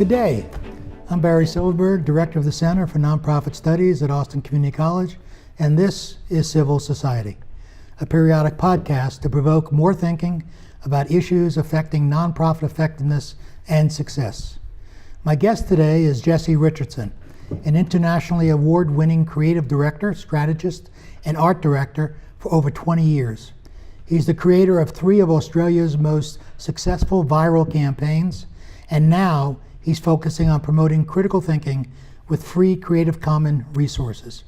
Good day. I'm Barry Silverberg, Director of the Center for Nonprofit Studies at Austin Community College, and this is Civil Society, a periodic podcast to provoke more thinking about issues affecting nonprofit effectiveness and success. My guest today is Jesse Richardson, an internationally award-winning creative director, strategist, and art director for over 20 years. He's the creator of 3 of Australia's most successful viral campaigns, and now he's focusing on promoting critical thinking with free Creative Commons resources.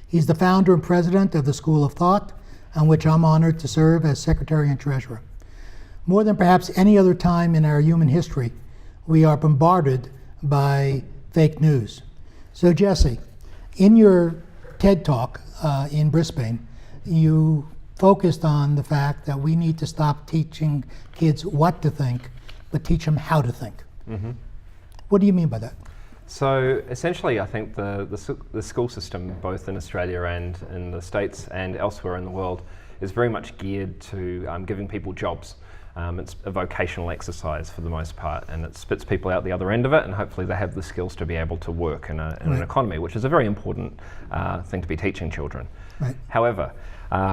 He's the founder and president of the School of Thought, on which I'm honored to serve as secretary and treasurer. More than perhaps any other time in our human history, we are bombarded by fake news. So Jesse, in your TED Talk in Brisbane, you focused on the fact that we need to stop teaching kids what to think, but teach them how to think. Mm-hmm. What do you mean by that? So essentially, I think the school system, both in Australia and in the States and elsewhere in the world, is very much geared to giving people jobs. It's a vocational exercise for the most part, and it spits people out the other end of it, and hopefully they have the skills to be able to work in an economy, which is a very important thing to be teaching children. Right. However,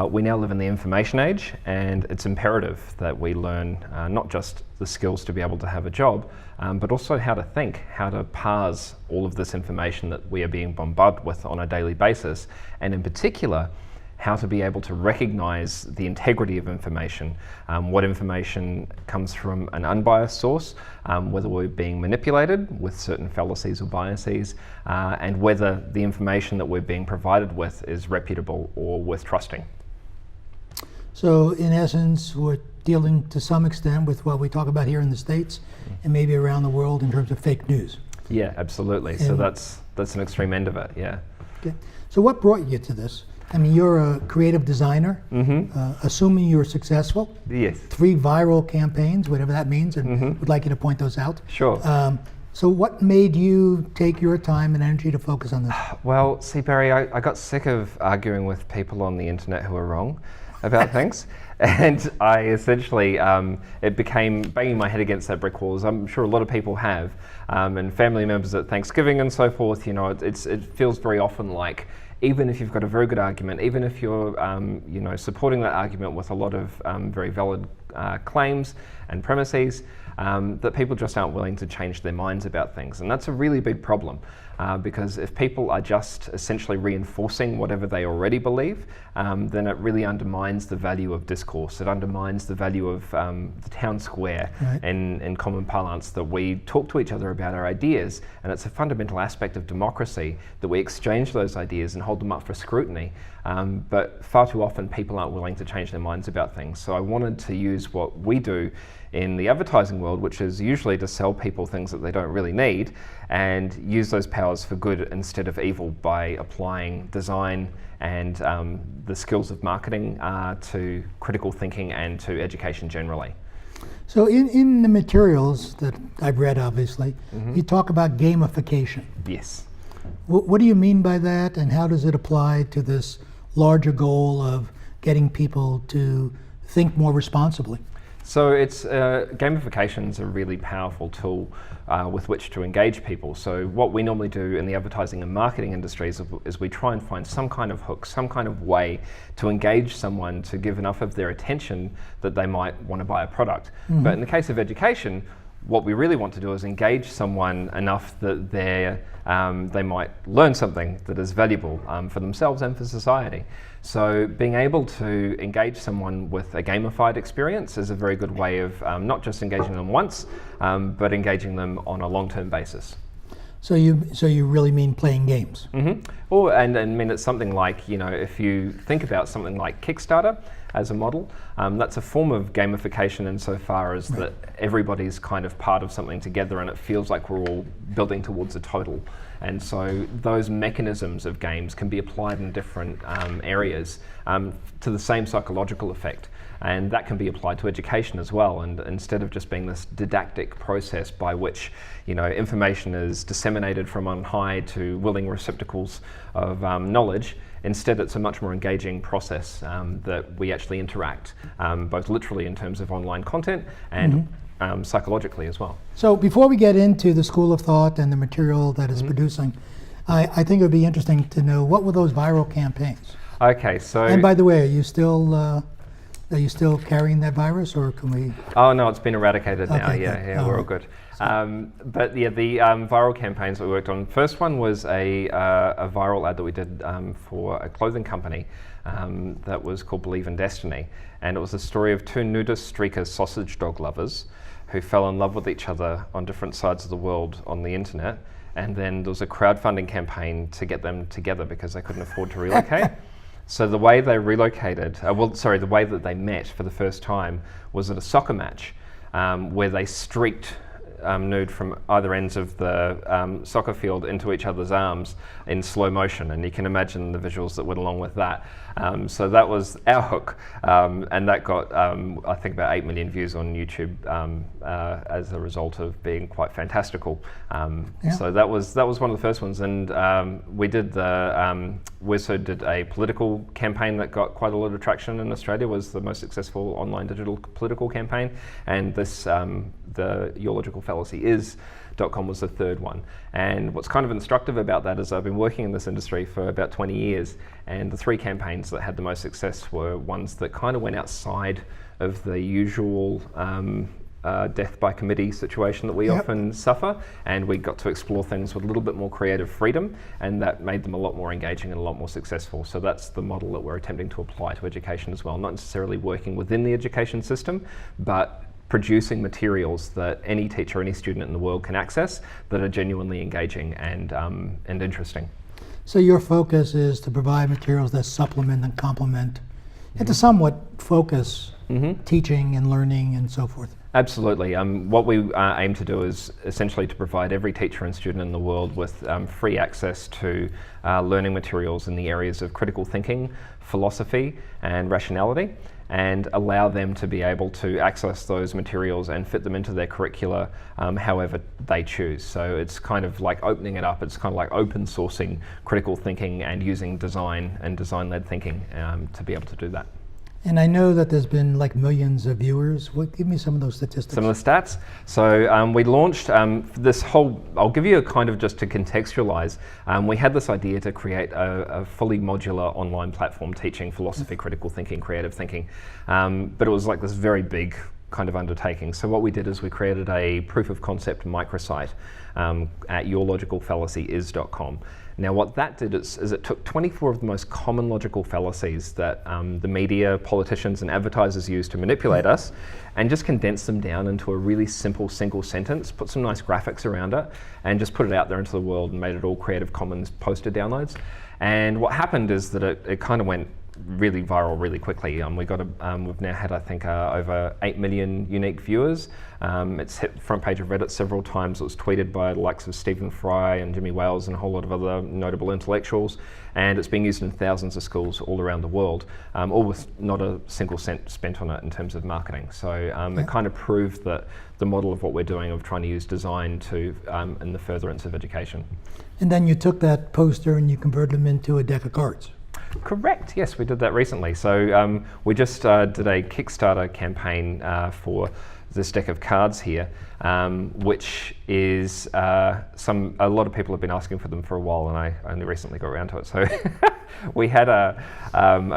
we now live in the information age, and it's imperative that we learn not just the skills to be able to have a job, but also how to think, how to parse all of this information that we are being bombarded with on a daily basis, and in particular, how to be able to recognize the integrity of information, what information comes from an unbiased source, whether we're being manipulated with certain fallacies or biases, and whether the information that we're being provided with is reputable or worth trusting. So in essence, we're dealing to some extent with what we talk about here in the States and maybe around the world in terms of fake news. Yeah, absolutely. And so that's an extreme end of it, yeah. Okay. So what brought you to this? I mean, you're a creative designer, assuming you're successful. Yes. 3 viral campaigns, whatever that means, and would like you to point those out. Sure. So what made you take your time and energy to focus on this? Well, see, Barry, I got sick of arguing with people on the internet who are wrong about things. And I essentially, it became banging my head against that brick wall, as I'm sure a lot of people have, and family members at Thanksgiving and so forth. You know, it feels very often like, even if you've got a very good argument, even if you're supporting that argument with a lot of very valid claims and premises, that people just aren't willing to change their minds about things. And that's a really big problem, because if people are just essentially reinforcing whatever they already believe, then it really undermines the value of discourse. It undermines the value of the town square, in common parlance, that we talk to each other about our ideas. And it's a fundamental aspect of democracy that we exchange those ideas and hold them up for scrutiny. But far too often people aren't willing to change their minds about things. So I wanted to use what we do in the advertising world, which is usually to sell people things that they don't really need, and use those powers for good instead of evil by applying design and the skills of marketing to critical thinking and to education generally. So in the materials that I've read, obviously, you talk about gamification. Yes. What do you mean by that, and how does it apply to this larger goal of getting people to think more responsibly? So gamification is a really powerful tool with which to engage people. So what we normally do in the advertising and marketing industries is we try and find some kind of hook, some kind of way to engage someone to give enough of their attention that they might want to buy a product. But in the case of education, what we really want to do is engage someone enough that they might learn something that is valuable for themselves and for society. So being able to engage someone with a gamified experience is a very good way of not just engaging them once, but engaging them on a long-term basis. So you really mean playing games? Or and I mean, it's something like, if you think about something like Kickstarter as a model, that's a form of gamification insofar as that everybody's kind of part of something together, and it feels like we're all building towards a total. And so those mechanisms of games can be applied in different areas to the same psychological effect. And that can be applied to education as well. And instead of just being this didactic process by which, information is disseminated from on high to willing receptacles of knowledge, instead it's a much more engaging process that we actually interact, both literally in terms of online content and psychologically as well. So before we get into the school of thought and the material that it's producing, I think it would be interesting to know, what were those viral campaigns? Okay, so... And by the way, are you still carrying that virus, or can we? Oh no, it's been eradicated now. Okay, Yeah, good. yeah, we're all good. But yeah, the viral campaigns that we worked on. First one was a viral ad that we did for a clothing company that was called Believe in Destiny, and it was the story of two nudist streaker sausage dog lovers who fell in love with each other on different sides of the world on the internet. And then there was a crowdfunding campaign to get them together because they couldn't afford to relocate. So the way they relocated, the way that they met for the first time was at a soccer match where they streaked nude from either ends of the soccer field into each other's arms in slow motion, and you can imagine the visuals that went along with that. So that was our hook, and that got I think about 8 million views on YouTube as a result of being quite fantastical. So that was one of the first ones, and we also did a political campaign that got quite a lot of traction in Australia. Was the most successful online digital political campaign, and this the Your Logical Fallacy is.com was the third one. And what's kind of instructive about that is I've been working in this industry for about 20 years, and the three campaigns that had the most success were ones that kind of went outside of the usual death by committee situation that we often suffer, and we got to explore things with a little bit more creative freedom, and that made them a lot more engaging and a lot more successful. So that's the model that we're attempting to apply to education as well, not necessarily working within the education system, but producing materials that any teacher, any student in the world can access that are genuinely engaging and interesting. So your focus is to provide materials that supplement and complement, and to somewhat focus teaching and learning and so forth. Absolutely. What we aim to do is essentially to provide every teacher and student in the world with free access to learning materials in the areas of critical thinking, philosophy, and rationality, and allow them to be able to access those materials and fit them into their curricula however they choose. So it's kind of like opening it up. It's kind of like open sourcing critical thinking and using design and design-led thinking to be able to do that. And I know that there's been like millions of viewers. Give me some of those statistics. Some of the stats. So we launched this whole, I'll give you a kind of just to contextualize, we had this idea to create a fully modular online platform teaching philosophy, critical thinking, creative thinking, but it was like this very big kind of undertaking. So what we did is we created a proof of concept microsite at yourlogicalfallacyis.com. Now what that did is it took 24 of the most common logical fallacies that the media, politicians and advertisers use to manipulate us, and just condensed them down into a really simple single sentence, put some nice graphics around it, and just put it out there into the world and made it all Creative Commons poster downloads. And what happened is that it kind of went really viral really quickly. We've now had, I think, over 8 million unique viewers. It's hit the front page of Reddit several times. It was tweeted by the likes of Stephen Fry and Jimmy Wales and a whole lot of other notable intellectuals. And it's being used in thousands of schools all around the world, all with not a single cent spent on it in terms of marketing. So it kind of proved that the model of what we're doing of trying to use design to in the furtherance of education. And then you took that poster and you converted them into a deck of cards. Correct, yes, we did that recently. So we just did a Kickstarter campaign for this deck of cards here, which is a lot of people have been asking for them for a while, and I only recently got around to it. So we had a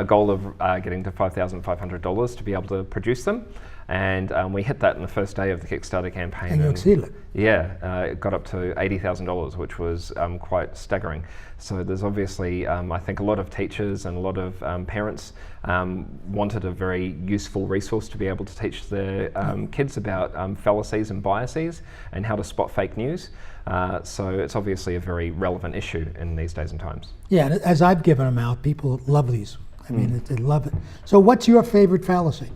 goal of getting to $5,500 to be able to produce them. And we hit that in the first day of the Kickstarter campaign. And you exceeded it. Yeah, it got up to $80,000, which was quite staggering. So there's obviously, I think, a lot of teachers and a lot of parents wanted a very useful resource to be able to teach their kids about fallacies and biases and how to spot fake news. So it's obviously a very relevant issue in these days and times. Yeah, and as I've given them out, people love these. I mean, they love it. So what's your favorite fallacy?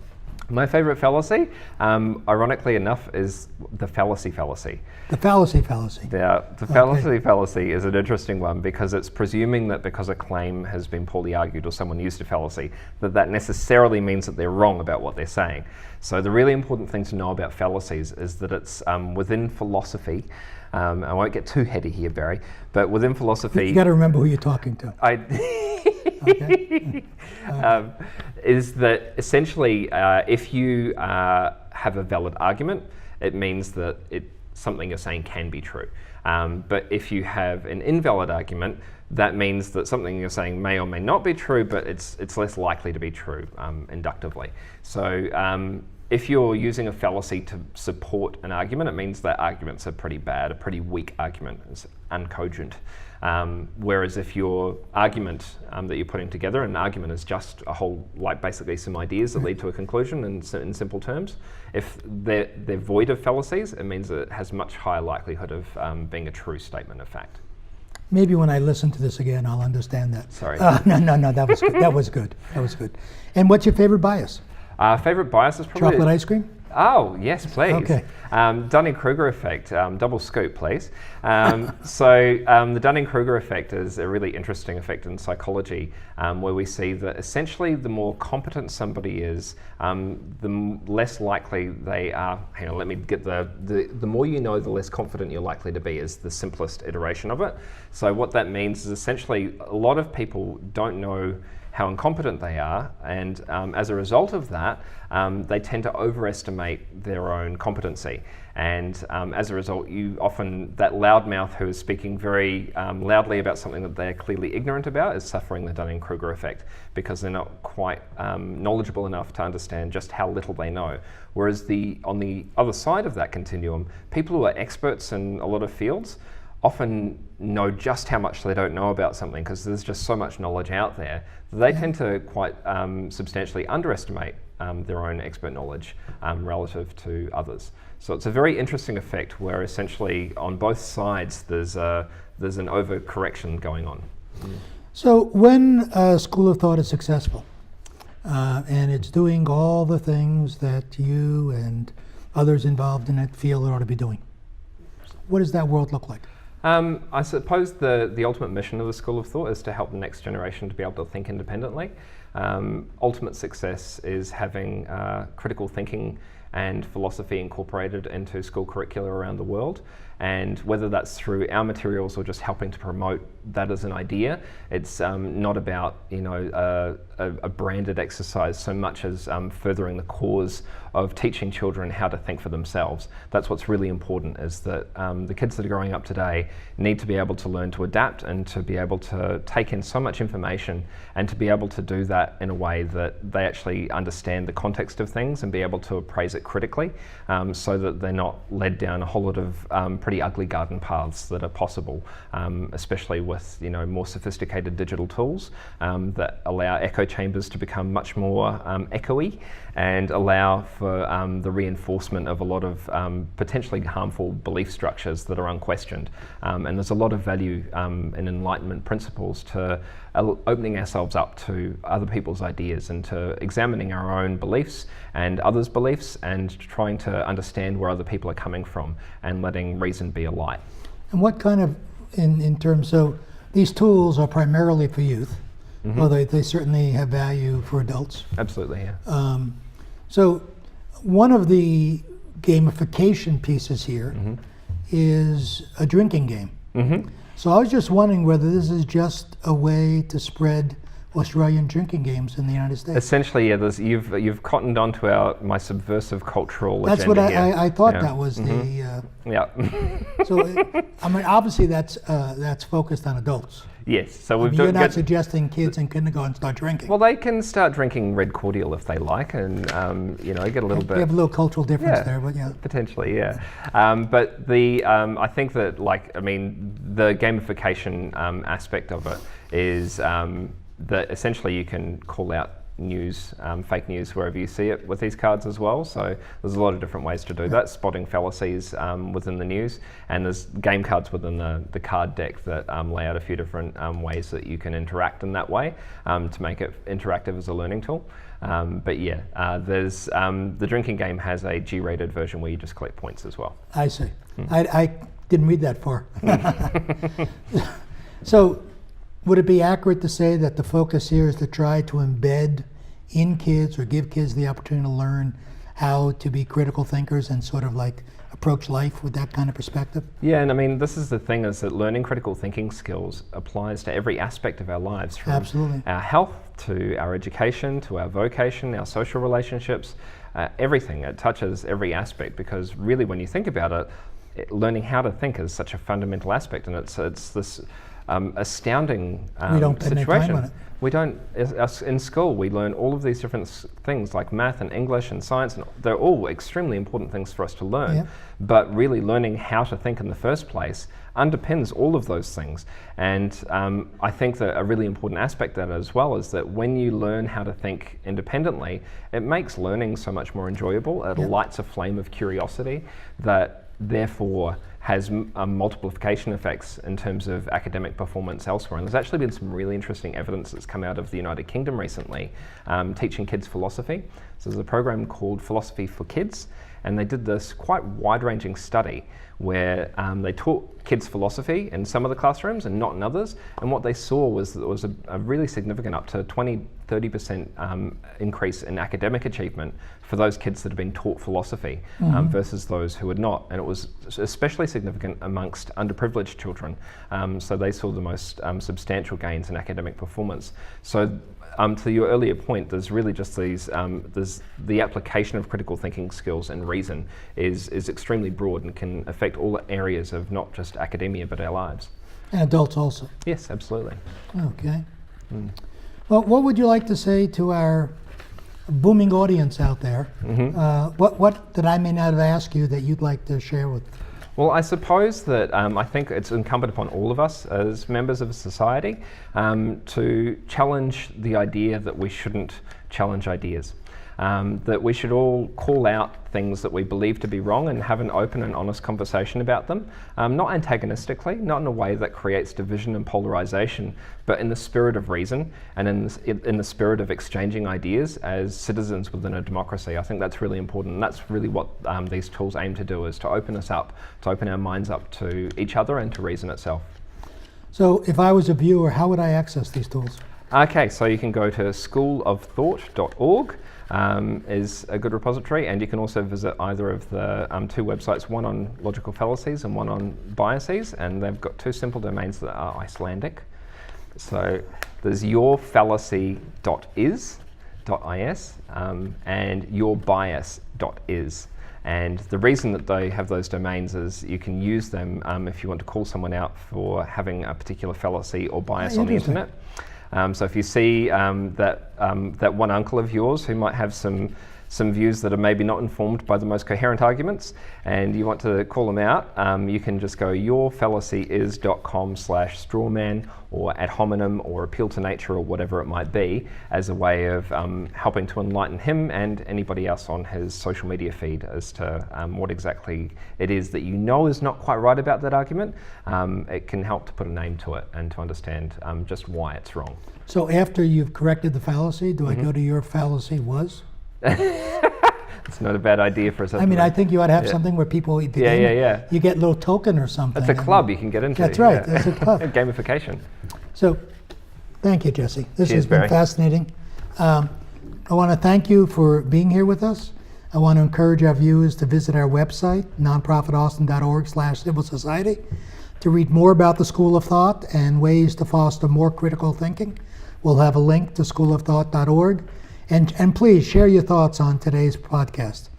My favorite fallacy, ironically enough, is the fallacy fallacy. The fallacy fallacy. Yeah, the fallacy fallacy is an interesting one because it's presuming that because a claim has been poorly argued or someone used a fallacy, that necessarily means that they're wrong about what they're saying. So the really important thing to know about fallacies is that it's within philosophy. I won't get too heady here, Barry, but within philosophy... You got to remember who you're talking to. Okay. Is that essentially if you have a valid argument, it means that something you're saying can be true. But if you have an invalid argument, that means that something you're saying may or may not be true, but it's less likely to be true inductively. So if you're using a fallacy to support an argument, it means that argument's a pretty bad, a pretty weak argument. It's uncogent. Whereas if your argument that you're putting together, an argument is just a whole, like basically some ideas that lead to a conclusion in simple terms. If they're void of fallacies, it means that it has much higher likelihood of being a true statement of fact. Maybe when I listen to this again, I'll understand that. Sorry. No, that was good. That was good. That was good. And what's your favorite bias? Favorite bias is probably Chocolate ice cream? Oh, yes, please. Okay. Dunning-Kruger effect, double scoop, please. The Dunning-Kruger effect is a really interesting effect in psychology where we see that essentially the more competent somebody is, the less likely they are, hang on, let me get the more you know, the less confident you're likely to be is the simplest iteration of it. So what that means is essentially a lot of people don't know how incompetent they are, and as a result of that, they tend to overestimate their own competency. And as a result, you often, that loudmouth who is speaking very loudly about something that they're clearly ignorant about is suffering the Dunning-Kruger effect because they're not quite knowledgeable enough to understand just how little they know. Whereas on the other side of that continuum, people who are experts in a lot of fields often know just how much they don't know about something because there's just so much knowledge out there. They tend to quite substantially underestimate their own expert knowledge relative to others. So it's a very interesting effect where essentially on both sides there's an overcorrection going on. So when a school of thought is successful and it's doing all the things that you and others involved in it feel it ought to be doing, what does that world look like? I suppose the ultimate mission of the School of Thought is to help the next generation to be able to think independently. Ultimate success is having critical thinking and philosophy incorporated into school curricula around the world. And whether that's through our materials or just helping to promote that as an idea, it's not about a branded exercise so much as furthering the cause of teaching children how to think for themselves. That's what's really important, is that the kids that are growing up today need to be able to learn to adapt and to be able to take in so much information and to be able to do that in a way that they actually understand the context of things and be able to appraise it critically so that they're not led down a whole lot of pretty ugly garden paths that are possible, especially with more sophisticated digital tools that allow echo chambers to become much more echoey and allow for the reinforcement of a lot of potentially harmful belief structures that are unquestioned. And there's a lot of value in Enlightenment principles to opening ourselves up to other people's ideas and to examining our own beliefs and others' beliefs and trying to understand where other people are coming from and letting reason be a light. And what kind of, in terms, so these tools are primarily for youth, although they certainly have value for adults. Absolutely, yeah. So one of the gamification pieces here is a drinking game. So I was just wondering whether this is just a way to spread Australian drinking games in the United States. Essentially, yeah. You've cottoned onto my subversive cultural That's agenda what here. I thought that was the. Yeah. So I mean, obviously that's focused on adults. Yes. So You're not suggesting kids in kindergarten start drinking. Well, they can start drinking red cordial if they like, and get a little bit. We have a little cultural difference there, but yeah. Potentially, yeah. But I think that the gamification aspect of it is that essentially you can call out news, fake news wherever you see it with these cards as well. So there's a lot of different ways to do that, spotting fallacies within the news, and there's game cards within the card deck that lay out a few different ways that you can interact in that way to make it interactive as a learning tool. There's the drinking game has a G-rated version where you just collect points as well. I see. I didn't read that far. So would it be accurate to say that the focus here is to try to embed in kids or give kids the opportunity to learn how to be critical thinkers and sort of like approach life with that kind of perspective? Yeah, and I mean, this is the thing, is that learning critical thinking skills applies to every aspect of our lives, from Absolutely. our health to our education to our vocation, our social relationships, everything. It touches every aspect, because really when you think about it, learning how to think is such a fundamental aspect, and it's this astounding We don't spend any time situation. on it. We don't, in school, we learn all of these different things like math and English and science, and they're all extremely important things for us to learn. Yep. But really learning how to think in the first place underpins all of those things. And I think that a really important aspect of that as well is that when you learn how to think independently, it makes learning so much more enjoyable. It Yep. lights a flame of curiosity that therefore has multiplication effects in terms of academic performance elsewhere. And there's actually been some really interesting evidence that's come out of the United Kingdom recently, teaching kids philosophy. So there's a program called Philosophy for Kids, and they did this quite wide-ranging study where they taught kids philosophy in some of the classrooms and not in others. And what they saw was that there was a really significant, up to 20-30% increase in academic achievement for those kids that had been taught philosophy versus those who had not. And it was especially significant amongst underprivileged children. So they saw the most substantial gains in academic performance. So to your earlier point, there's really just these, there's the application of critical thinking skills and reason is extremely broad and can affect all areas of not just academia but our lives. And adults also. Yes, absolutely. Okay. Well, what would you like to say to our booming audience out there? What that I may not have asked you that you'd like to share with? Well, I suppose that I think it's incumbent upon all of us as members of a society to challenge the idea that we shouldn't challenge ideas. That we should all call out things that we believe to be wrong and have an open and honest conversation about them, not antagonistically, not in a way that creates division and polarization, but in the spirit of reason and in the spirit of exchanging ideas as citizens within a democracy. I think that's really important, and that's really what these tools aim to do, is to open us up, to open our minds up to each other and to reason itself. So if I was a viewer, how would I access these tools? Okay, so you can go to schoolofthought.org. Is a good repository, and you can also visit either of the two websites, one on logical fallacies and one on biases, and they've got two simple domains that are Icelandic. So there's yourfallacy.is, and yourbias.is. And the reason that they have those domains is you can use them if you want to call someone out for having a particular fallacy or bias on the internet. So if you see that one uncle of yours who might have some views that are maybe not informed by the most coherent arguments, and you want to call them out, you can just go yourfallacyis.com/strawman or ad hominem or appeal to nature or whatever it might be, as a way of helping to enlighten him and anybody else on his social media feed as to what exactly it is that you know is not quite right about that argument. It can help to put a name to it and to understand just why it's wrong. So after you've corrected the fallacy, do I go to your fallacy was? It's not a bad idea for us. I mean, I think you ought to have something where people, you get a little token or something. It's a club you can get into. That's right, that's a club. Gamification. So, thank you, Jesse. This Cheers, has been Barry. fascinating. I want to thank you for being here with us. I want to encourage our viewers to visit our website, nonprofitaustin.org/civil society, to read more about the School of Thought and ways to foster more critical thinking. We'll have a link to schoolofthought.org. And please share your thoughts on today's podcast.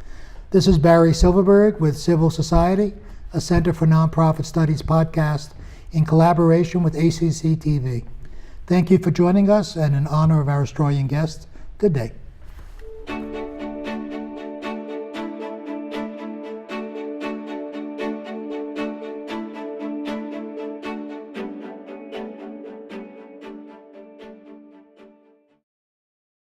This is Barry Silverberg with Civil Society, a Center for Nonprofit Studies podcast in collaboration with ACC TV. Thank you for joining us, and in honor of our Australian guest, good day.